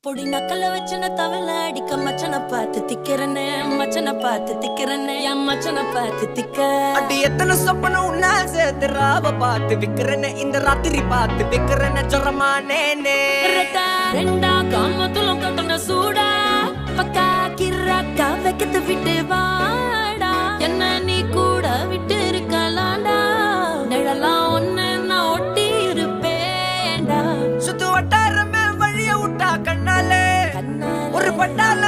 பொடி நக்கல வச்சன தவள அடிக்க மச்சன பார்த்து திக்கிறனே மச்சன பார்த்து திக்கிறனே என் மச்சன பார்த்து திக்க அடி எத்தனை சொப்பன உன்னா சேர்த்து ராவ பார்த்து விக்கிறனே இந்த ராத்திரி பார்த்து விக்கிறனே ஜொரமானே ரெண்டா காமத்துலம் கட்டண சூடா பக்கா கிராக்கா வைக்கத்து விட்டு வாடா என்ன நீ கூட விட்டு இருக்கலாண்டா நிழலாம் ஒன்னு நான் ஒட்டி இருப்பேன்டா சுத்து வட்டாரமே வழிய விட்டா கண்ணாலே ஒரு பட்டால